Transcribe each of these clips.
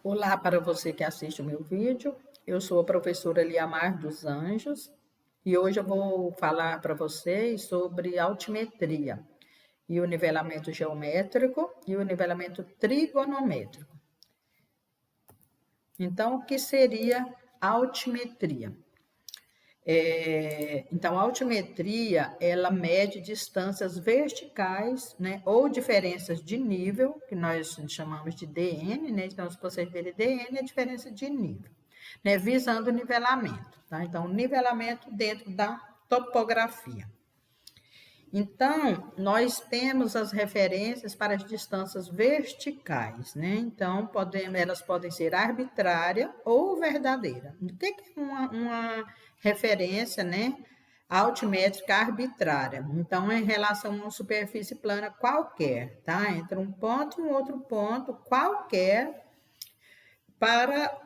Olá para você que assiste o meu vídeo. Eu sou a professora Liamar dos Anjos e hoje eu vou falar para vocês sobre altimetria e o nivelamento geométrico e o nivelamento trigonométrico. Então, o que seria altimetria? Então, a altimetria, ela mede distâncias verticais, né, ou diferenças de nível, que nós chamamos de DN, né? Então, se vocês verem DN, é diferença de nível, né, visando o nivelamento, tá? Então, nivelamento dentro da topografia. Então, nós temos as referências para as distâncias verticais, né? Então, elas podem ser arbitrária ou verdadeira. O que é uma referência, né? Altimétrica arbitrária. Então, é em relação a uma superfície plana qualquer, tá? Entre um ponto e um outro ponto qualquer para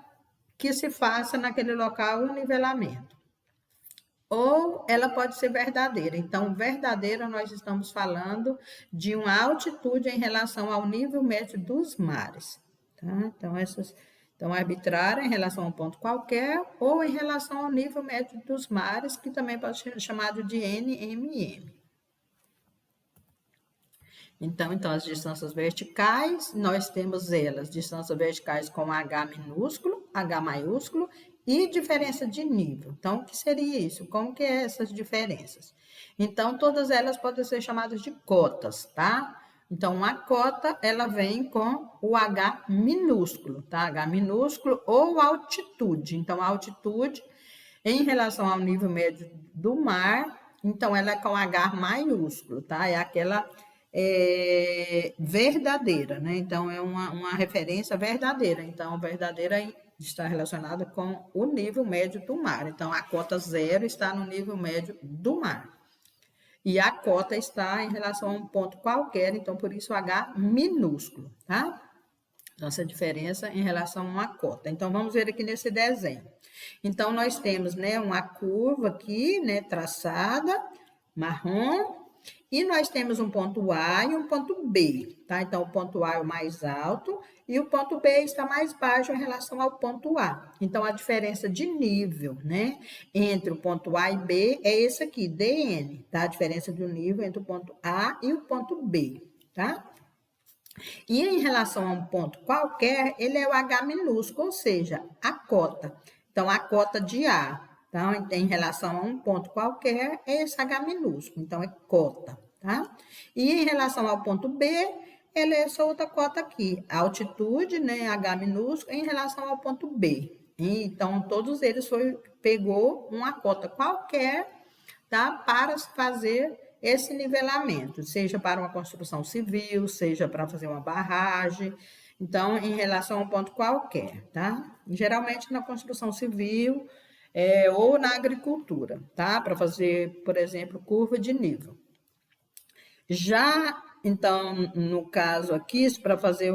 que se faça naquele local um nivelamento. Ou ela pode ser verdadeira. Então, verdadeira, nós estamos falando de uma altitude em relação ao nível médio dos mares. Tá? Então, arbitrária em relação a um ponto qualquer, ou em relação ao nível médio dos mares, que também pode ser chamado de NMM. Então, as distâncias verticais, nós temos elas, distâncias verticais com H minúsculo, H maiúsculo e diferença de nível. Então, o que seria isso? Como que é essas diferenças? Então, todas elas podem ser chamadas de cotas, tá? Então, uma cota, ela vem com o H minúsculo, tá? H minúsculo ou altitude. Então, a altitude em relação ao nível médio do mar, então ela é com H maiúsculo, tá? É aquela verdadeira, né? Então é uma referência verdadeira. Então, verdadeira está relacionada com o nível médio do mar. Então, a cota zero está no nível médio do mar. E a cota está em relação a um ponto qualquer, então por isso H minúsculo, tá? Então, essa diferença em relação a uma cota. Então, vamos ver aqui nesse desenho. Então, nós temos, né, uma curva aqui, né, traçada, marrom, e nós temos um ponto A e um ponto B, tá? Então, o ponto A é o mais alto e o ponto B está mais baixo em relação ao ponto A. Então, a diferença de nível, né, entre o ponto A e B é esse aqui, DN, tá? A diferença de nível entre o ponto A e o ponto B, tá? E em relação a um ponto qualquer, ele é o H minúsculo, ou seja, a cota. Então, a cota de A, tá? Em relação a um ponto qualquer, é esse H minúsculo, então é cota, tá? E em relação ao ponto B, ele é essa outra cota aqui, a altitude, né, H minúsculo, em relação ao ponto B. Então, todos eles pegou uma cota qualquer, tá? Para fazer esse nivelamento, seja para uma construção civil, seja para fazer uma barragem, então, em relação a um ponto qualquer, tá? Geralmente na construção civil ou na agricultura, tá? Para fazer, por exemplo, curva de nível. Já, então, no caso aqui, para fazer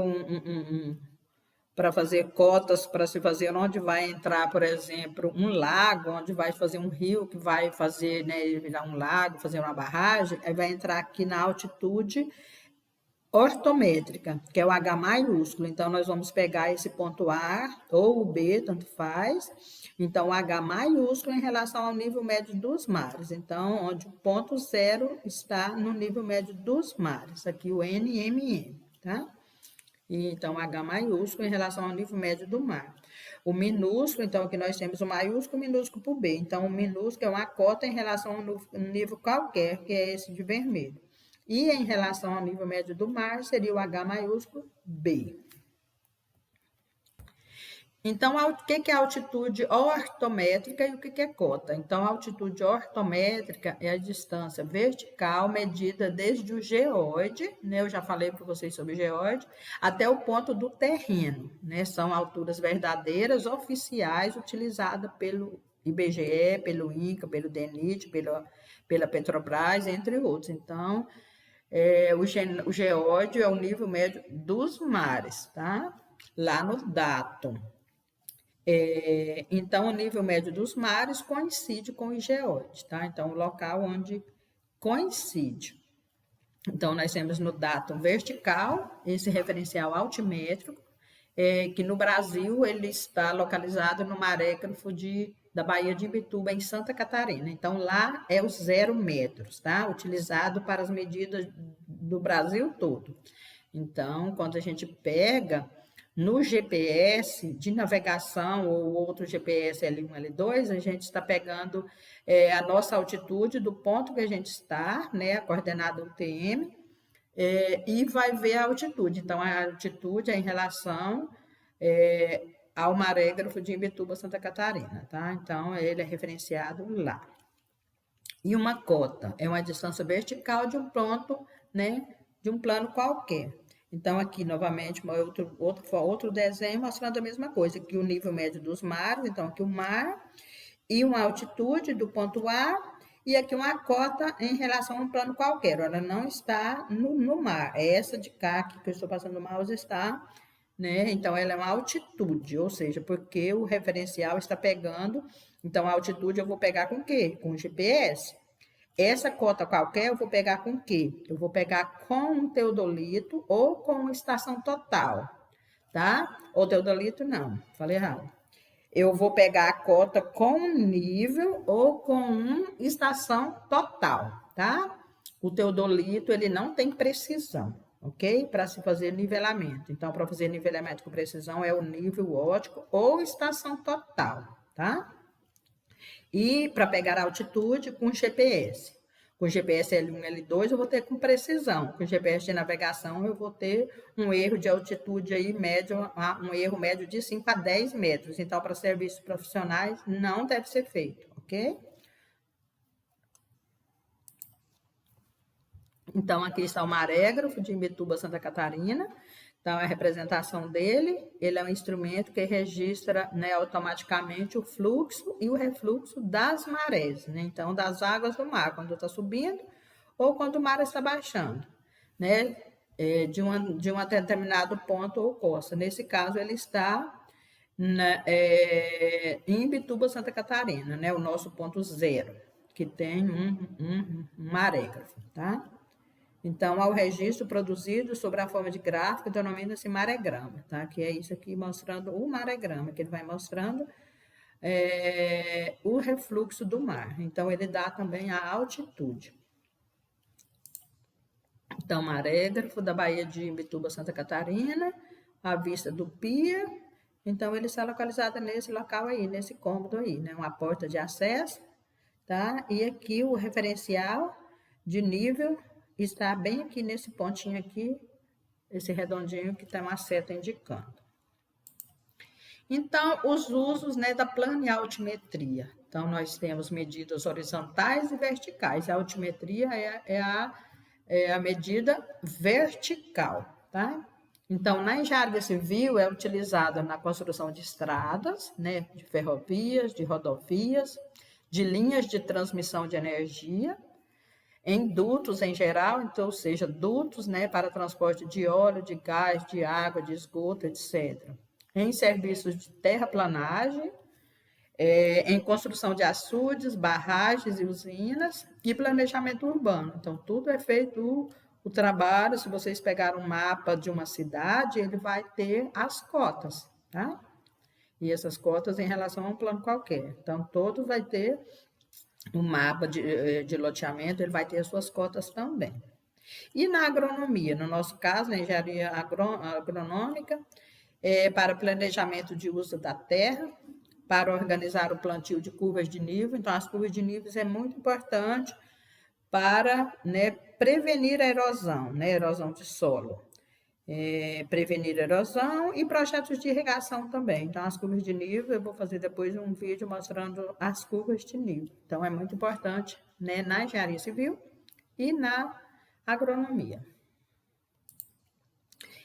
para fazer cotas, para se fazer onde vai entrar, por exemplo, um lago, onde vai fazer um rio que vai fazer, né, virar um lago, fazer uma barragem, aí vai entrar aqui na altitude ortométrica, que é o H maiúsculo. Então, nós vamos pegar esse ponto A ou o B, tanto faz. Então, o H maiúsculo em relação ao nível médio dos mares. Então, onde o ponto zero está no nível médio dos mares. Aqui o NMM, tá? Então, H maiúsculo em relação ao nível médio do mar. O minúsculo, então, aqui nós temos o maiúsculo e o minúsculo por B. Então, o minúsculo é uma cota em relação a um nível qualquer, que é esse de vermelho. E em relação ao nível médio do mar, seria o H maiúsculo B. Então, o que é altitude ortométrica e o que é cota? Então, a altitude ortométrica é a distância vertical medida desde o geóide, né? Eu já falei para vocês sobre geóide, até o ponto do terreno, né? São alturas verdadeiras, oficiais, utilizadas pelo IBGE, pelo INCA, pelo DENIT, pela Petrobras, entre outros. Então, o geóide é o nível médio dos mares, tá? Lá no datum. Então, o nível médio dos mares coincide com o geóide, tá? Então, o local onde coincide. Então, nós temos no datum vertical, esse referencial altimétrico, que no Brasil ele está localizado no marégrafo da Baía de Imbituba, em Santa Catarina. Então, lá é o 0 metros, tá? Utilizado para as medidas do Brasil todo. Então, quando a gente pega no GPS de navegação ou outro GPS L1, L2, a gente está pegando a nossa altitude do ponto que a gente está, né, a coordenada UTM, e vai ver a altitude. Então, a altitude é em relação ao marégrafo de Imbituba, Santa Catarina, tá? Então, ele é referenciado lá. E uma cota é uma distância vertical de um ponto, né, de um plano qualquer. Então, aqui, novamente, outro desenho mostrando a mesma coisa, que o nível médio dos mares, então, aqui o mar, e uma altitude do ponto A, e aqui uma cota em relação a um plano qualquer. Ela não está no mar. Essa de cá, aqui que eu estou passando o mouse, está, né? Então, ela é uma altitude, ou seja, porque o referencial está pegando. Então, a altitude eu vou pegar com o quê? Com o GPS. Essa cota qualquer eu vou pegar com o quê? Eu vou pegar com um teodolito ou com estação total, tá? Ou teodolito não, falei errado. Eu vou pegar a cota com nível ou com estação total, tá? O teodolito, ele não tem precisão, ok? Para se fazer nivelamento. Então, para fazer nivelamento com precisão é o nível óptico ou estação total, tá? E para pegar a altitude com GPS. Com GPS L1, L2 eu vou ter com precisão. Com GPS de navegação eu vou ter um erro de altitude aí médio, um erro médio de 5 a 10 metros. Então, para serviços profissionais não deve ser feito, ok? Então, aqui está o marégrafo de Imbituba, Santa Catarina. Então, a representação dele, ele é um instrumento que registra, né, automaticamente o fluxo e o refluxo das marés, né? Então, das águas do mar, quando está subindo ou quando o mar está baixando, né? De um determinado ponto ou costa. Nesse caso, ele está em Imbituba, Santa Catarina, né? O nosso ponto 0, que tem um marégrafo, tá? Então, ao registro produzido sobre a forma de gráfico, denomina-se maregrama, tá? Que é isso aqui mostrando o maregrama, que ele vai mostrando o refluxo do mar. Então, ele dá também a altitude. Então, marégrafo da Baía de Imbituba, Santa Catarina, a vista do Pia. Então, ele está localizado nesse local aí, nesse cômodo aí, né? Uma porta de acesso, tá? E aqui o referencial de nível está bem aqui nesse pontinho aqui, esse redondinho que tem uma seta indicando. Então, os usos, né, da planealtimetria. Então, nós temos medidas horizontais e verticais. A altimetria é a medida vertical, tá? Então, na engenharia civil é utilizada na construção de estradas, né, de ferrovias, de rodovias, de linhas de transmissão de energia, em dutos em geral, então, ou seja, dutos, né, para transporte de óleo, de gás, de água, de esgoto, etc. Em serviços de terraplanagem, em construção de açudes, barragens e usinas e planejamento urbano. Então, tudo é feito o trabalho. Se vocês pegarem um mapa de uma cidade, ele vai ter as cotas, tá? E essas cotas em relação a um plano qualquer. Então, todo vai ter o mapa de loteamento, ele vai ter as suas cotas também. E na agronomia, no nosso caso, na engenharia agronômica, para planejamento de uso da terra, para organizar o plantio de curvas de nível. Então, as curvas de níveis é muito importante para, né, prevenir a erosão, né, erosão de solo. Prevenir erosão e projetos de irrigação também. Então, as curvas de nível, eu vou fazer depois um vídeo mostrando as curvas de nível. Então, é muito importante, né, na engenharia civil e na agronomia.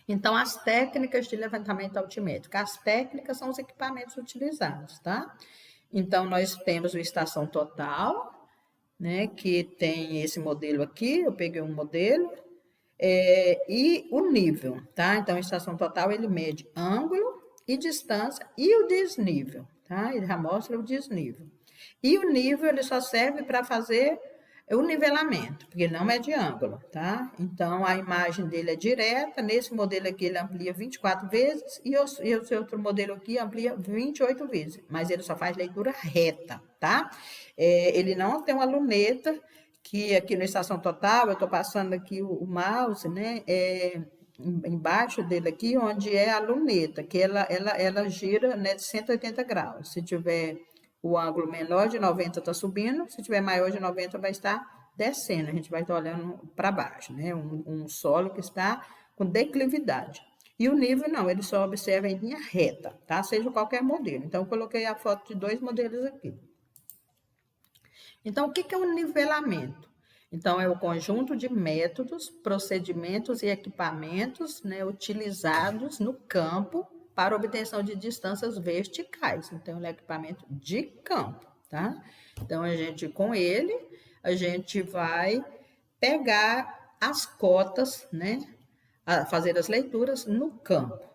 Então, as técnicas de levantamento altimétrico. As técnicas são os equipamentos utilizados, tá? Então, nós temos o estação total, né, que tem esse modelo aqui, eu peguei um modelo, e o nível, tá? Então, a estação total, ele mede ângulo e distância e o desnível, tá? Ele já mostra o desnível. E o nível, ele só serve para fazer É o nivelamento, porque ele não mede ângulo, tá? Então, a imagem dele é direta, nesse modelo aqui ele amplia 24 vezes, e esse outro modelo aqui amplia 28 vezes, mas ele só faz leitura reta, tá? Ele não tem uma luneta, que aqui na Estação Total, eu estou passando aqui o mouse, né? Embaixo dele aqui, onde é a luneta, que ela gira, né, de 180 graus. Se tiver o ângulo menor de 90 está subindo, se tiver maior de 90 vai estar descendo, a gente vai estar olhando para baixo, né? Um solo que está com declividade. E o nível não, ele só observa em linha reta, tá? Seja qualquer modelo. Então, eu coloquei a foto de 2 modelos aqui. Então, o que é o nivelamento? Então, é o conjunto de métodos, procedimentos e equipamentos, né, utilizados no campo para obtenção de distâncias verticais. Então, ele é equipamento de campo, tá? Então, com ele, a gente vai pegar as cotas, né, fazer as leituras no campo.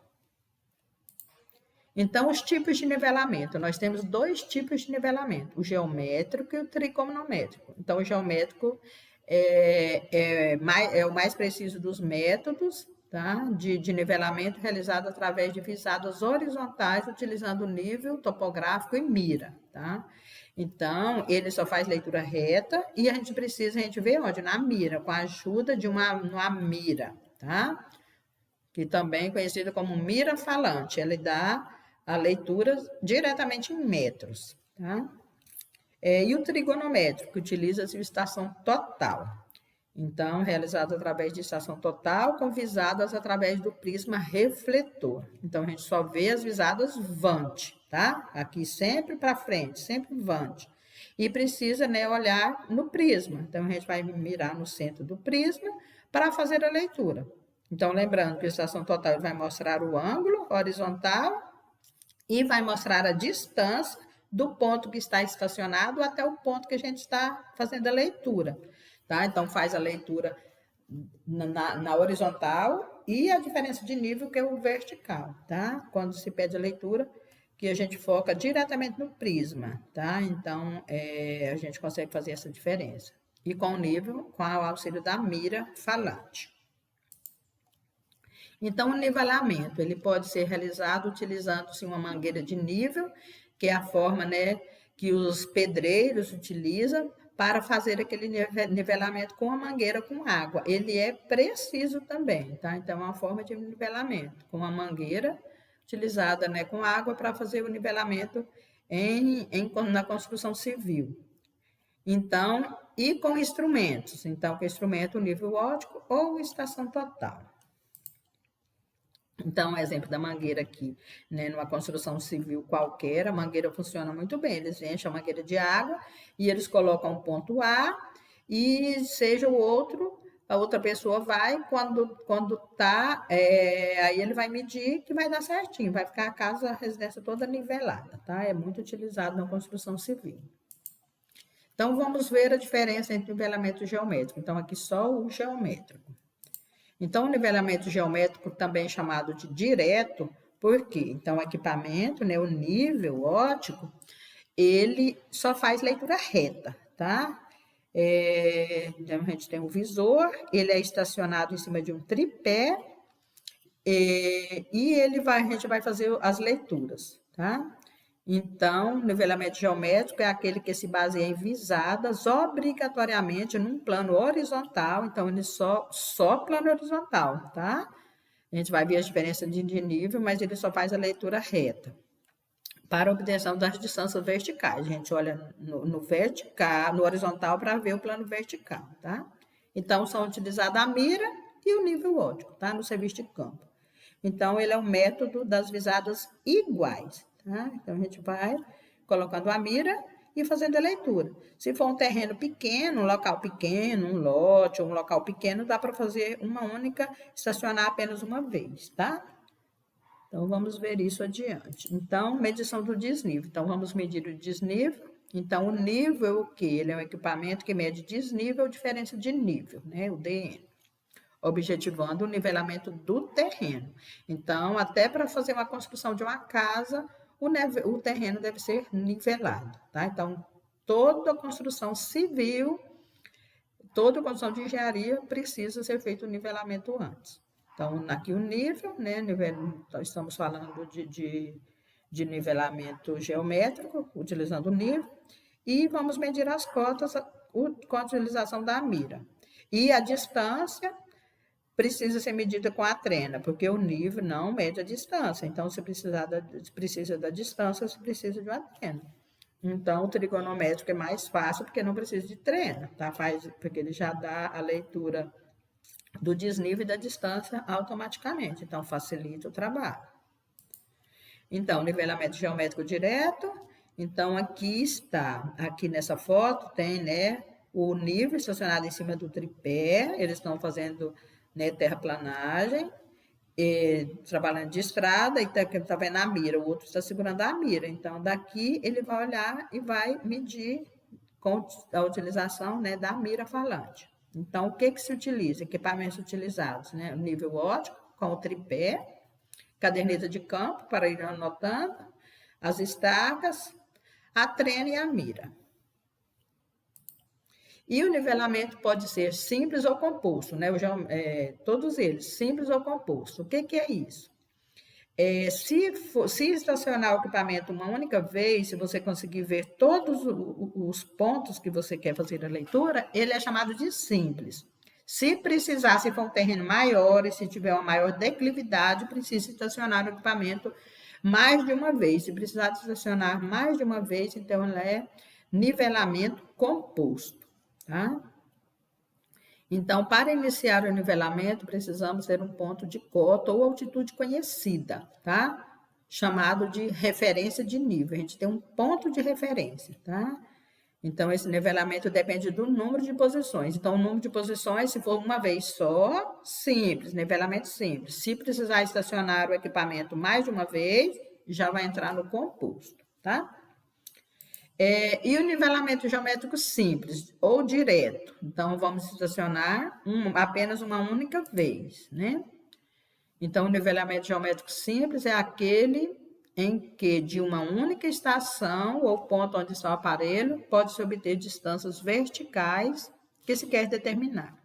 Então, os tipos de nivelamento. Nós temos 2 tipos de nivelamento, o geométrico e o trigonométrico. Então, o geométrico é o mais preciso dos métodos, tá? de nivelamento realizado através de visadas horizontais, utilizando o nível topográfico e mira. Tá? Então, ele só faz leitura reta e a gente vê onde? Na mira, com a ajuda de uma mira, tá? Que também é conhecida como mira falante. Ele dá a leitura diretamente em metros. Tá? E o trigonométrico, que utiliza a estação total. Então, realizado através de estação total, com visadas através do prisma refletor. Então, a gente só vê as visadas vante, tá? Aqui sempre para frente, sempre vante. E precisa, né, olhar no prisma. Então, a gente vai mirar no centro do prisma para fazer a leitura. Então, lembrando que a estação total vai mostrar o ângulo horizontal e vai mostrar a distância do ponto que está estacionado até o ponto que a gente está fazendo a leitura. Tá? Então, faz a leitura na horizontal e a diferença de nível, que é o vertical. Tá? Quando se pede a leitura, que a gente foca diretamente no prisma. Tá? Então, a gente consegue fazer essa diferença. E com o nível, com o auxílio da mira falante. Então, o nivelamento, ele pode ser realizado utilizando-se uma mangueira de nível, que é a forma, né, que os pedreiros utilizam para fazer aquele nivelamento com a mangueira com água. Ele é preciso também, tá? Então, é uma forma de nivelamento, com a mangueira utilizada, né, com água para fazer o nivelamento na construção civil. Então, e com instrumentos. Então, com instrumento nível óptico ou estação total. Então, exemplo da mangueira aqui, né, numa construção civil qualquer, a mangueira funciona muito bem. Eles enchem a mangueira de água e eles colocam um ponto A e seja o outro, a outra pessoa vai, quando tá, aí ele vai medir que vai dar certinho, vai ficar a residência toda nivelada, tá? É muito utilizado na construção civil. Então, vamos ver a diferença entre nivelamento geométrico. Então, aqui só o geométrico. Então, o nivelamento geométrico também é chamado de direto, por quê? Então, o equipamento, né, o nível óptico, ele só faz leitura reta, tá? Então, a gente tem o visor, ele é estacionado em cima de um tripé, e a gente vai fazer as leituras, tá? Então, nivelamento geométrico é aquele que se baseia em visadas obrigatoriamente num plano horizontal, então ele só plano horizontal, tá? A gente vai ver a diferença de nível, mas ele só faz a leitura reta. Para obtenção das distâncias verticais, a gente olha no vertical, no horizontal para ver o plano vertical, tá? Então, são utilizados a mira e o nível óptico, tá? No serviço de campo. Então, ele é um método das visadas iguais. Tá? Então, a gente vai colocando a mira e fazendo a leitura. Se for um terreno pequeno, um local pequeno, um lote ou um local pequeno, dá para fazer uma única, estacionar apenas uma vez, tá? Então, vamos ver isso adiante. Então, medição do desnível. Então, vamos medir o desnível. Então, o nível é o quê? Ele é um equipamento que mede desnível ou diferença de nível, né? O DN. Objetivando o nivelamento do terreno. Então, até para fazer uma construção de uma casa, o terreno deve ser nivelado, tá? Então, toda construção civil toda construção de engenharia precisa ser feito o nivelamento antes. Então, aqui o nível, né? Então, estamos falando de nivelamento geométrico, utilizando o nível, e vamos medir as cotas com a utilização da mira. E a distância precisa ser medida com a trena, porque o nível não mede a distância. Então, se precisa da distância, você precisa de uma trena. Então, o trigonométrico é mais fácil, porque não precisa de trena, tá? Porque ele já dá a leitura do desnível e da distância automaticamente. Então, facilita o trabalho. Então, nivelamento geométrico direto. Então, aqui está, aqui nessa foto tem, né, o nível estacionado em cima do tripé. Eles estão fazendo, né, terraplanagem, trabalhando de estrada, e tá vendo a mira, o outro está segurando a mira. Então, daqui ele vai olhar e vai medir com a utilização, né, da mira falante. Então, o que se utiliza? Equipamentos utilizados, né? O nível óptico, com o tripé, caderneta de campo para ir anotando, as estacas, a trena e a mira. E o nivelamento pode ser simples ou composto, né? Todos eles, simples ou composto. O que é isso? Se estacionar o equipamento uma única vez, se você conseguir ver todos os pontos que você quer fazer a leitura, ele é chamado de simples. Se precisar, se for um terreno maior e se tiver uma maior declividade, precisa estacionar o equipamento mais de uma vez. Se precisar estacionar mais de uma vez, então ela é nivelamento composto, tá? Então, para iniciar o nivelamento, precisamos ter um ponto de cota ou altitude conhecida, tá? Chamado de referência de nível. A gente tem um ponto de referência, tá? Então, esse nivelamento depende do número de posições. Então, o número de posições, se for uma vez só, simples, nivelamento simples. Se precisar estacionar o equipamento mais de uma vez, já vai entrar no composto, tá? E o nivelamento geométrico simples ou direto. Então, vamos estacionar apenas uma única vez, né? Então, o nivelamento geométrico simples é aquele em que de uma única estação ou ponto onde está o aparelho pode-se obter distâncias verticais que se quer determinar.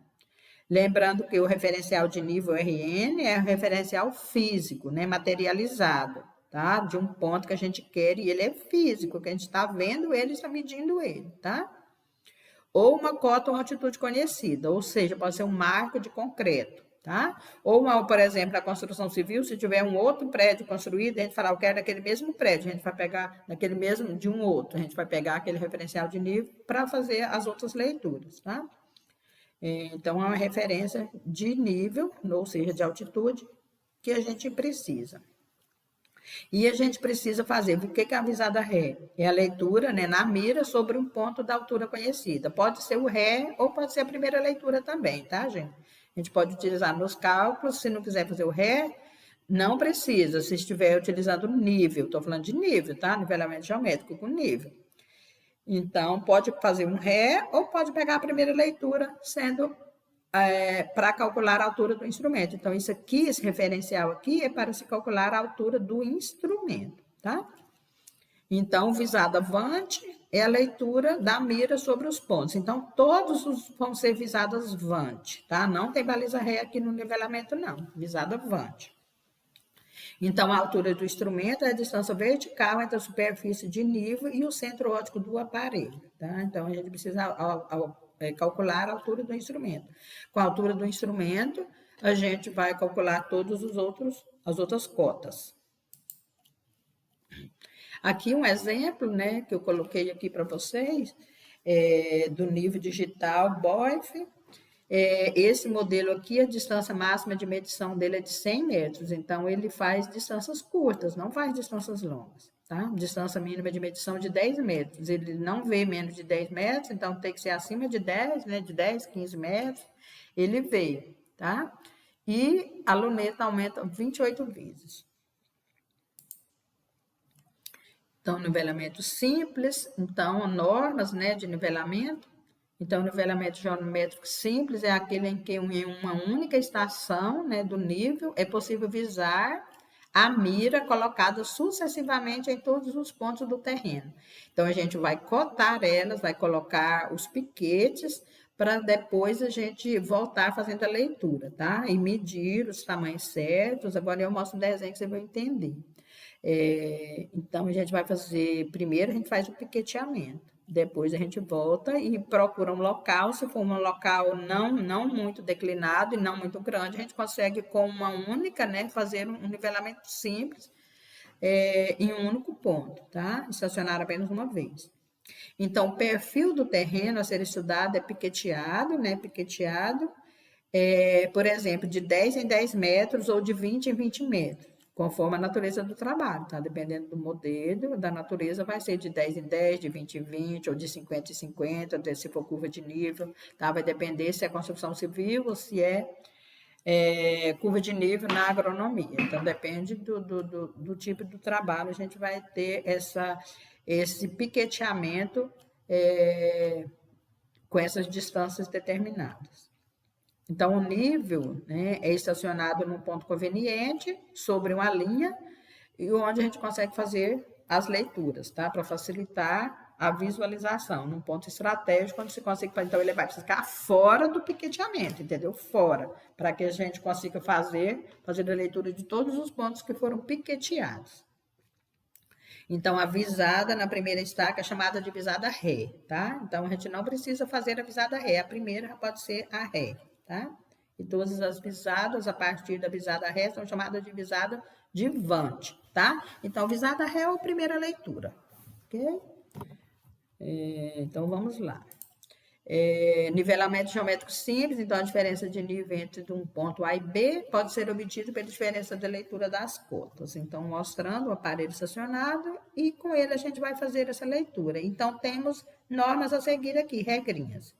Lembrando que o referencial de nível RN é o referencial físico, né, materializado, tá? De um ponto que a gente quer e ele é físico, que a gente está vendo ele, está medindo ele, tá? Ou uma cota ou uma altitude conhecida, ou seja, pode ser um marco de concreto, tá? Ou, por exemplo, a construção civil, se tiver um outro prédio construído, a gente fala, eu quero aquele mesmo prédio, a gente vai pegar daquele mesmo de um outro, a gente vai pegar aquele referencial de nível para fazer as outras leituras, tá? Então, é uma referência de nível, ou seja, de altitude, que a gente precisa. E a gente precisa fazer, o que é a visada ré? É a leitura, né, na mira sobre um ponto da altura conhecida. Pode ser o ré ou pode ser a primeira leitura também, tá, gente? A gente pode utilizar nos cálculos, se não quiser fazer o ré, não precisa, se estiver utilizando nível, estou falando de nível, tá? Nivelamento geométrico com nível. Então, pode fazer um ré ou pode pegar a primeira leitura, sendo para calcular a altura do instrumento. Então, isso aqui, esse referencial aqui, é para se calcular a altura do instrumento, tá? Então, visada avante é a leitura da mira sobre os pontos. Então, todos vão ser visadas avante, tá? Não tem baliza ré aqui no nivelamento, não. Visada avante. Então, a altura do instrumento é a distância vertical entre a superfície de nível e o centro óptico do aparelho, tá? Então, a gente precisa calcular a altura do instrumento. Com a altura do instrumento, a gente vai calcular as outras cotas. Aqui um exemplo, né, que eu coloquei aqui para vocês, do nível digital BOIF. Esse modelo aqui, a distância máxima de medição dele é de 100 metros, então ele faz distâncias curtas, não faz distâncias longas, tá? Distância mínima de medição de 10 metros, ele não vê menos de 10 metros, então tem que ser acima de 10, né? De 10, 15 metros, ele vê, tá? E a luneta aumenta 28 vezes. Então, nivelamento simples, então, normas, né, de nivelamento. Então, o nivelamento geométrico simples é aquele em que em uma única estação, né, do nível é possível visar a mira colocada sucessivamente em todos os pontos do terreno. Então, a gente vai cotar elas, vai colocar os piquetes para depois a gente voltar fazendo a leitura, tá? E medir os tamanhos certos. Agora eu mostro um desenho que você vai entender. Então, a gente vai fazer, primeiro a gente faz o piqueteamento, depois a gente volta e procura um local, se for um local não muito declinado e não muito grande, a gente consegue com uma única, né, fazer um nivelamento simples, em um único ponto, tá? Estacionar apenas uma vez. Então, o perfil do terreno a ser estudado é piqueteado, né, por exemplo, de 10 em 10 metros ou de 20 em 20 metros, conforme a natureza do trabalho, tá? Dependendo do modelo, da natureza, vai ser de 10 em 10, de 20 em 20, ou de 50 em 50, se for curva de nível, tá? Vai depender se é construção civil ou se curva de nível na agronomia. Então, depende do tipo do trabalho, a gente vai ter esse piqueteamento com essas distâncias determinadas. Então, o nível, né, é estacionado num ponto conveniente, sobre uma linha, e onde a gente consegue fazer as leituras, tá? Para facilitar a visualização, num ponto estratégico, onde se consegue. Então, ele vai ficar fora do piqueteamento, entendeu? Fora, para que a gente consiga fazer a leitura de todos os pontos que foram piqueteados. Então, a visada na primeira estaca é chamada de visada ré, tá? Então, a gente não precisa fazer a visada ré, a primeira pode ser a ré, tá? E todas as visadas, a partir da visada ré, são chamadas de visada de vante, tá? Então, visada ré é a primeira leitura, ok? Então, vamos lá. Nivelamento geométrico simples, então a diferença de nível entre um ponto A e B pode ser obtida pela diferença da leitura das cotas. Então, mostrando o aparelho estacionado e com ele a gente vai fazer essa leitura. Então, temos normas a seguir aqui, regrinhas.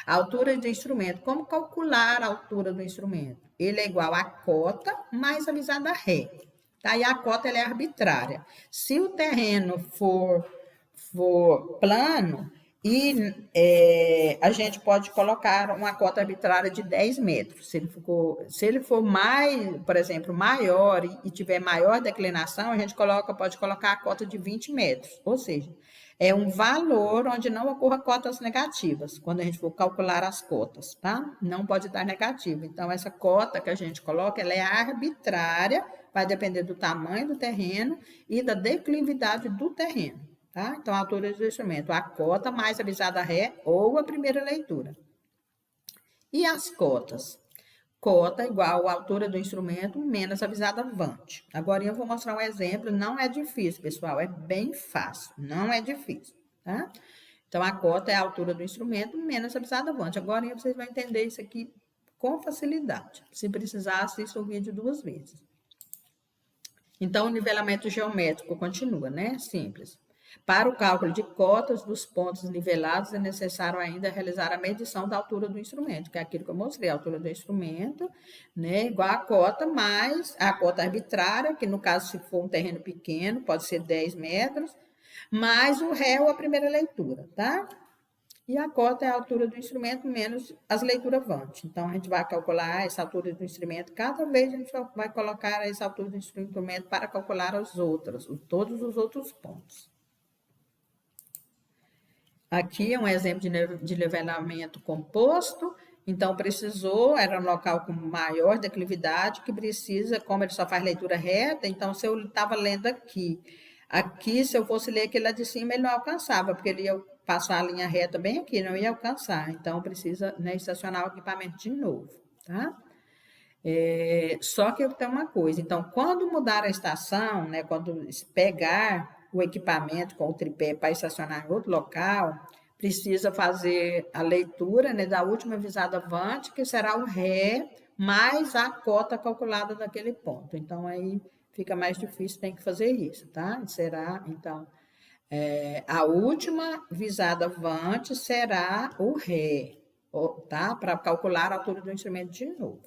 A altura do instrumento, como calcular a altura do instrumento? Ele é igual à cota mais a visada ré, tá? E a cota ela é arbitrária. Se o terreno for plano, e a gente pode colocar uma cota arbitrária de 10 metros. Se ele for mais, por exemplo, maior e tiver maior declinação, a gente pode colocar a cota de 20 metros. Ou seja, é um valor onde não ocorra cotas negativas, quando a gente for calcular as cotas, tá? Não pode dar negativo. Então, essa cota que a gente coloca, ela é arbitrária, vai depender do tamanho do terreno e da declividade do terreno. Tá? Então, a altura do instrumento, a cota mais a visada ré ou a primeira leitura. E as cotas? Cota igual à altura do instrumento menos a visada vante. Agora eu vou mostrar um exemplo, não é difícil, pessoal, é bem fácil, não é difícil, tá? Então, a cota é a altura do instrumento menos a visada vante. Agora vocês vão entender isso aqui com facilidade. Se precisar, assista o vídeo 2 vezes. Então, o nivelamento geométrico continua, né? Simples. Para o cálculo de cotas dos pontos nivelados, é necessário ainda realizar a medição da altura do instrumento, que é aquilo que eu mostrei, a altura do instrumento, né, igual a cota, mais a cota arbitrária, que no caso, se for um terreno pequeno, pode ser 10 metros, mais o ré ou a primeira leitura, tá? E a cota é a altura do instrumento menos as leituras vante. Então, a gente vai calcular essa altura do instrumento. Cada vez a gente vai colocar essa altura do instrumento para calcular todos os outros pontos. Aqui é um exemplo de nivelamento composto. Então, era um local com maior declividade, que precisa, como ele só faz leitura reta, então, se eu estava lendo aqui, se eu fosse ler aquele lá de cima, ele não alcançava, porque ele ia passar a linha reta bem aqui, não ia alcançar. Então, precisa, né, estacionar o equipamento de novo, tá? Só que tem uma coisa, então, quando mudar a estação, né, quando pegar o equipamento com o tripé para estacionar em outro local, precisa fazer a leitura, né, da última visada avante, que será o ré, mais a cota calculada daquele ponto. Então, aí fica mais difícil, tem que fazer isso, tá? Será, então, a última visada avante será o ré, tá? Para calcular a altura do instrumento de novo.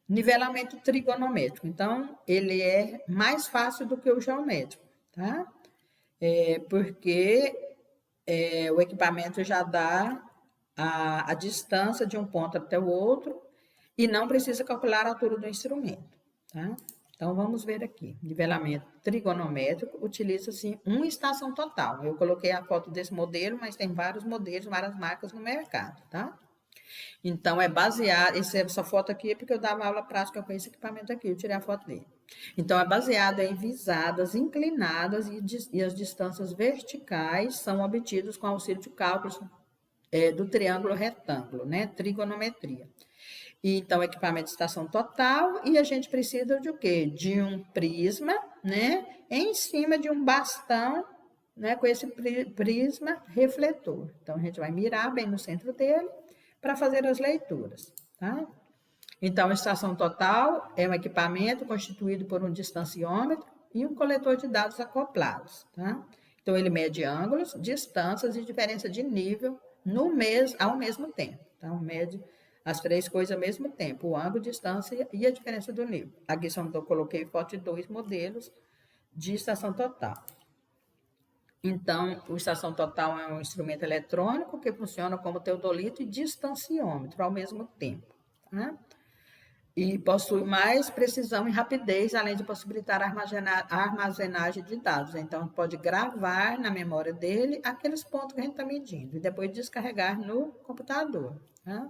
Nivelamento trigonométrico. Então, ele é mais fácil do que o geométrico, tá? Porque o equipamento já dá a distância de um ponto até o outro e não precisa calcular a altura do instrumento, tá? Então, vamos ver aqui. Nivelamento trigonométrico utiliza-se uma estação total. Eu coloquei a foto desse modelo, mas tem vários modelos, várias marcas no mercado, tá? Então, é baseado... Essa foto aqui é porque eu dava aula prática com esse equipamento aqui, eu tirei a foto dele. Então, é baseado em visadas inclinadas e as distâncias verticais são obtidas com auxílio de cálculos do triângulo retângulo, né? Trigonometria. Então, equipamento de estação total, e a gente precisa de o quê? De um prisma, né? Em cima de um bastão, né? Com esse prisma refletor. Então, a gente vai mirar bem no centro dele para fazer as leituras, tá? Então, a estação total é um equipamento constituído por um distanciômetro e um coletor de dados acoplados, tá? Então, ele mede ângulos, distâncias e diferença de nível ao mesmo tempo, tá? Mede as três coisas ao mesmo tempo, o ângulo, distância e a diferença do nível. Aqui eu coloquei foto de 2 modelos de estação total. Então, o estação total é um instrumento eletrônico que funciona como teodolito e distanciômetro ao mesmo tempo, tá? E possui mais precisão e rapidez, além de possibilitar a armazenagem de dados. Então, pode gravar na memória dele aqueles pontos que a gente está medindo e depois descarregar no computador, tá?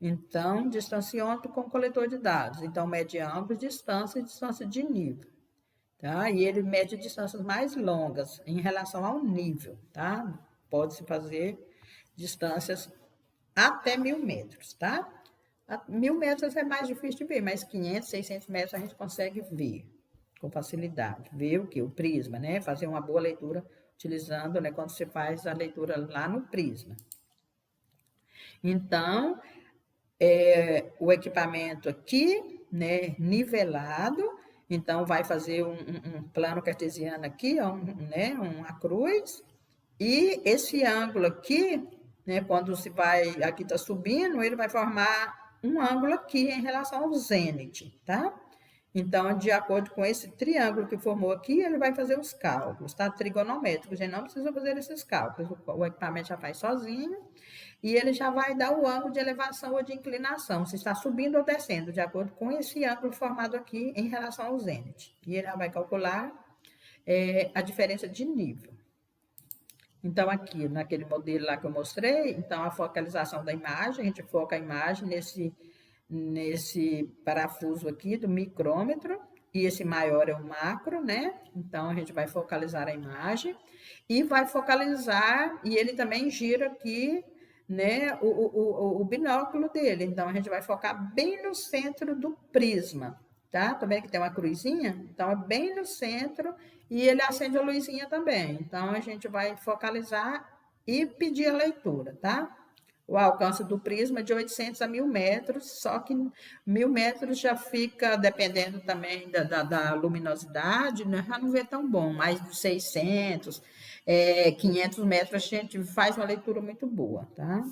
Então, distanciômetro com coletor de dados. Então, mede ângulos, distância e distância de nível, tá? E ele mede distâncias mais longas em relação ao nível, tá? Pode-se fazer distâncias até 1.000 metros, tá? 1.000 metros é mais difícil de ver, mas 500, 600 metros a gente consegue ver com facilidade. Ver o que? O prisma, né? Fazer uma boa leitura utilizando, né? Quando você faz a leitura lá no prisma. Então, o equipamento aqui, né, nivelado, então vai fazer um plano cartesiano aqui, né, uma cruz, e esse ângulo aqui, né, quando se vai, aqui está subindo, ele vai formar um ângulo aqui em relação ao zênite, tá? Então, de acordo com esse triângulo que formou aqui, ele vai fazer os cálculos, tá? Trigonométricos, a gente não precisa fazer esses cálculos, o equipamento já faz sozinho, e ele já vai dar o ângulo de elevação ou de inclinação, se está subindo ou descendo, de acordo com esse ângulo formado aqui em relação ao zênite. E ele já vai calcular a diferença de nível. Então, aqui, naquele modelo lá que eu mostrei, então, a focalização da imagem, a gente foca a imagem nesse parafuso aqui do micrômetro, e esse maior é o macro, né? Então, a gente vai focalizar a imagem, e vai focalizar, e ele também gira aqui, né, o binóculo dele. Então, a gente vai focar bem no centro do prisma, tá? Tá vendo que tem uma cruzinha? Então, é bem no centro e ele acende a luzinha também. Então, a gente vai focalizar e pedir a leitura, tá? O alcance do prisma é de 800 a 1.000 metros, só que 1.000 metros já fica, dependendo também da luminosidade, né? Já não vê tão bom, mais de 600, 500 metros a gente faz uma leitura muito boa, tá?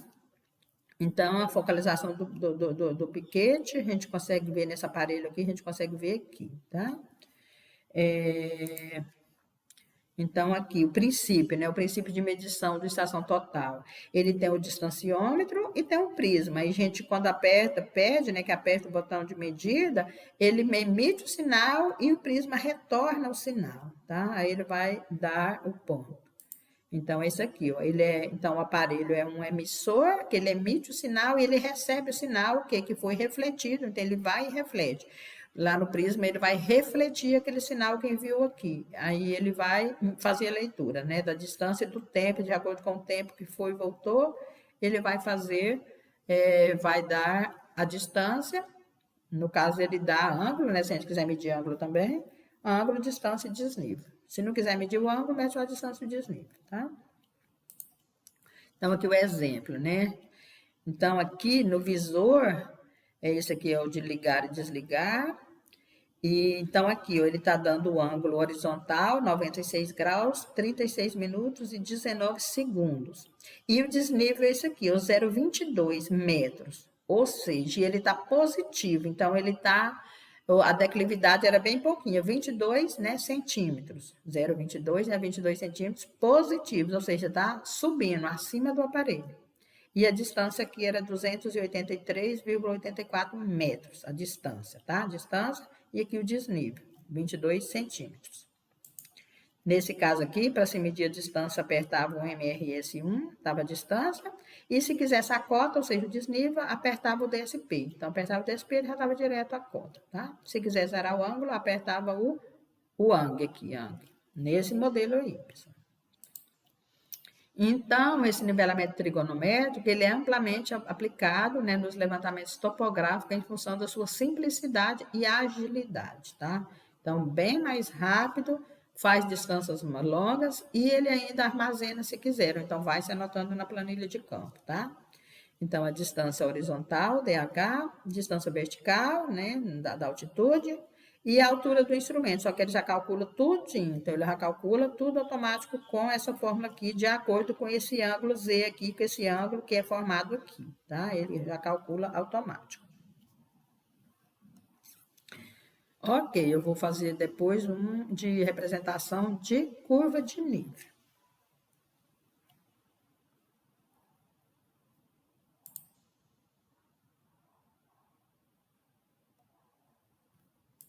Então, a focalização do piquete, a gente consegue ver nesse aparelho aqui, a gente consegue ver aqui, tá? Então, aqui, o princípio, né? O princípio de medição do estação total. Ele tem o distanciômetro e tem o prisma. E a gente, quando pede, né? Que aperta o botão de medida, ele emite o sinal e o prisma retorna o sinal, tá? Aí ele vai dar o ponto. Então, esse aqui, ó, então, o aparelho é um emissor, que ele emite o sinal e ele recebe o sinal que foi refletido, então ele vai e reflete. Lá no prisma, ele vai refletir aquele sinal que enviou aqui. Aí ele vai fazer a leitura, né, da distância e do tempo, de acordo com o tempo que foi e voltou, ele vai fazer, vai dar a distância, no caso ele dá ângulo, né, se a gente quiser medir ângulo também, ângulo, distância e desnível. Se não quiser medir o ângulo, mede só a distância e o desnível, tá? Então, aqui o exemplo, né? Então, aqui no visor, esse aqui é o de ligar e desligar. E, então, aqui, ó, ele está dando o ângulo horizontal, 96 graus, 36 minutos e 19 segundos. E o desnível é esse aqui, o 0,22 metros. Ou seja, ele está positivo, então ele está... A declividade era bem pouquinha, 22, né, centímetros. 0,22, né, 22 centímetros positivos, ou seja, está subindo acima do aparelho. E a distância aqui era 283,84 metros, a distância, tá? A distância e aqui o desnível, 22 centímetros. Nesse caso aqui, para se medir a distância, apertava o MRS1, estava a distância, e se quisesse a cota, ou seja, o desnível, apertava o DSP. Então, apertava o DSP, ele já estava direto a cota, tá? Se quiser zerar o ângulo, apertava o ANG aqui, ANG, nesse modelo aí, pessoal. Então, esse nivelamento trigonométrico, ele é amplamente aplicado, né, nos levantamentos topográficos em função da sua simplicidade e agilidade, tá? Então, bem mais rápido, faz distâncias longas e ele ainda armazena se quiser. Então, vai se anotando na planilha de campo, tá? Então, a distância horizontal, DH, distância vertical, né, da altitude, e a altura do instrumento, só que ele já calcula tudo, então ele já calcula tudo automático com essa fórmula aqui, de acordo com esse ângulo Z aqui, com esse ângulo que é formado aqui, tá? Ele já calcula automático. Ok, eu vou fazer depois um de representação de curva de nível.